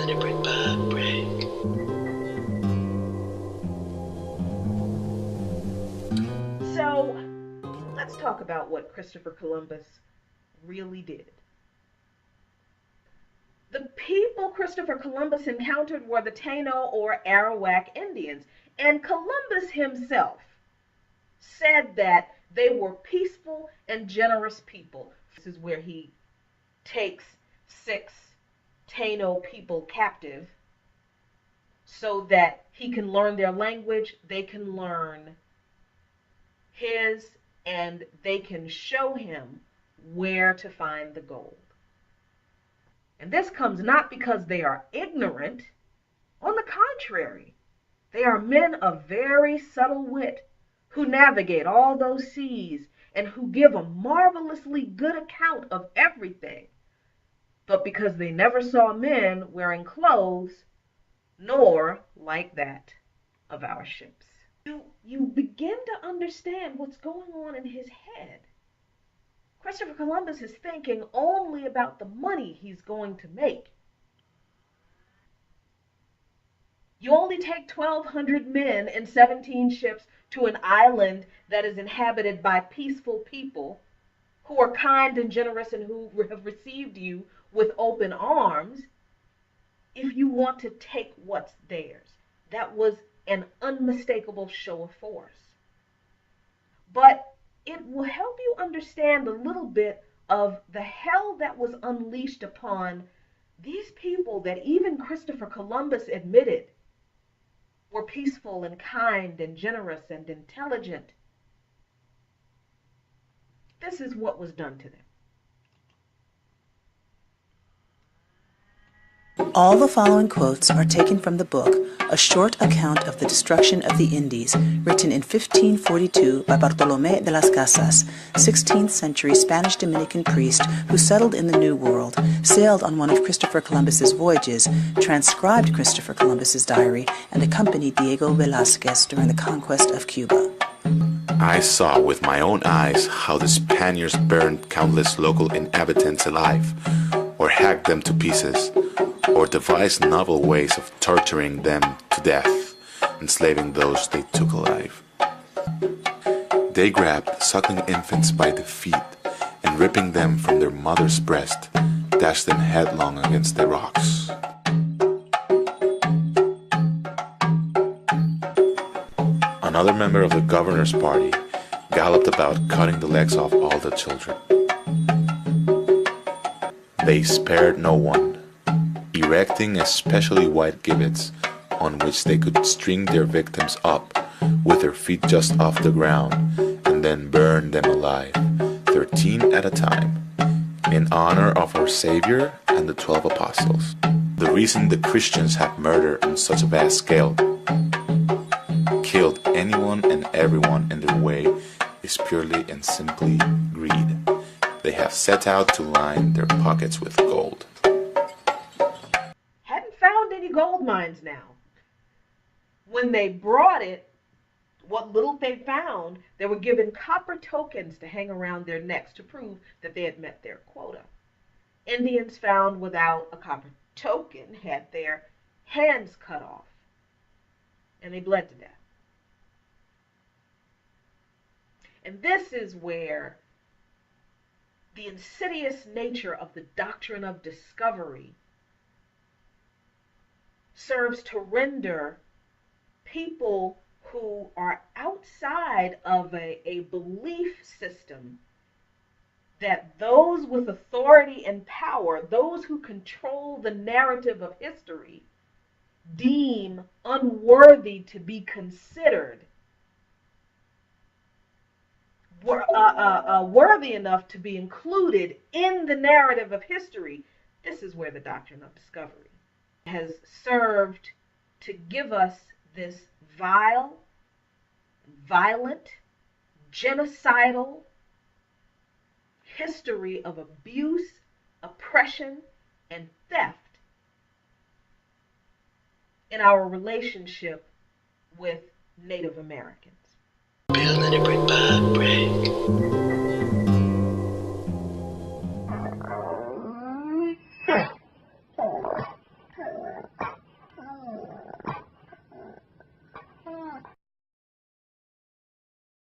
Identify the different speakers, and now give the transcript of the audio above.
Speaker 1: let it break.
Speaker 2: So, let's talk about what Christopher Columbus really did. The people Christopher Columbus encountered were the Taino or Arawak Indians, and Columbus himself said that they were peaceful and generous people. This is where he takes 6 Taino people captive so that he can learn their language, they can learn his, and they can show him where to find the gold. And this comes not because they are ignorant. On the contrary, they are men of very subtle wit who navigate all those seas and who give a marvelously good account of everything. But because they never saw men wearing clothes, nor like that of our ships. You begin to understand what's going on in his head. Christopher Columbus is thinking only about the money he's going to make. You only take 1,200 men and 17 ships to an island that is inhabited by peaceful people who are kind and generous and who have received you with open arms if you want to take what's theirs. That was an unmistakable show of force. But it will help you understand a little bit of the hell that was unleashed upon these people that even Christopher Columbus admitted were peaceful and kind and generous and intelligent. This is what was done to them.
Speaker 3: All the following quotes are taken from the book A Short Account of the Destruction of the Indies, written in 1542 by Bartolomé de las Casas, 16th century Spanish Dominican priest who settled in the New World, sailed on one of Christopher Columbus's voyages, transcribed Christopher Columbus's diary, and accompanied Diego Velázquez during the conquest of Cuba.
Speaker 4: I saw with my own eyes how the Spaniards burned countless local inhabitants alive, or hacked them to pieces, or devised novel ways of torturing them to death, enslaving those they took alive. They grabbed suckling infants by the feet, and ripping them from their mother's breast, dashed them headlong against the rocks. Another member of the governor's party galloped about cutting the legs off all the children. They spared no one, erecting especially white gibbets on which they could string their victims up with their feet just off the ground and then burn them alive, 13 at a time, in honor of our Savior and the 12 apostles. The reason the Christians have murdered on such a vast scale, killed anyone and everyone in their way, is purely and simply greed. They have set out to line their pockets with gold.
Speaker 2: Hadn't found any gold mines now. When they brought it, what little they found, they were given copper tokens to hang around their necks to prove that they had met their quota. Indians found without a copper token had their hands cut off, and they bled to death. And this is where the insidious nature of the doctrine of discovery serves to render people who are outside of a belief system that those with authority and power, those who control the narrative of history, deem unworthy to be considered worthy enough to be included in the narrative of history. This is where the doctrine of discovery has served to give us this vile, violent, genocidal history of abuse, oppression, and theft in our relationship with Native Americans.
Speaker 1: Let it break.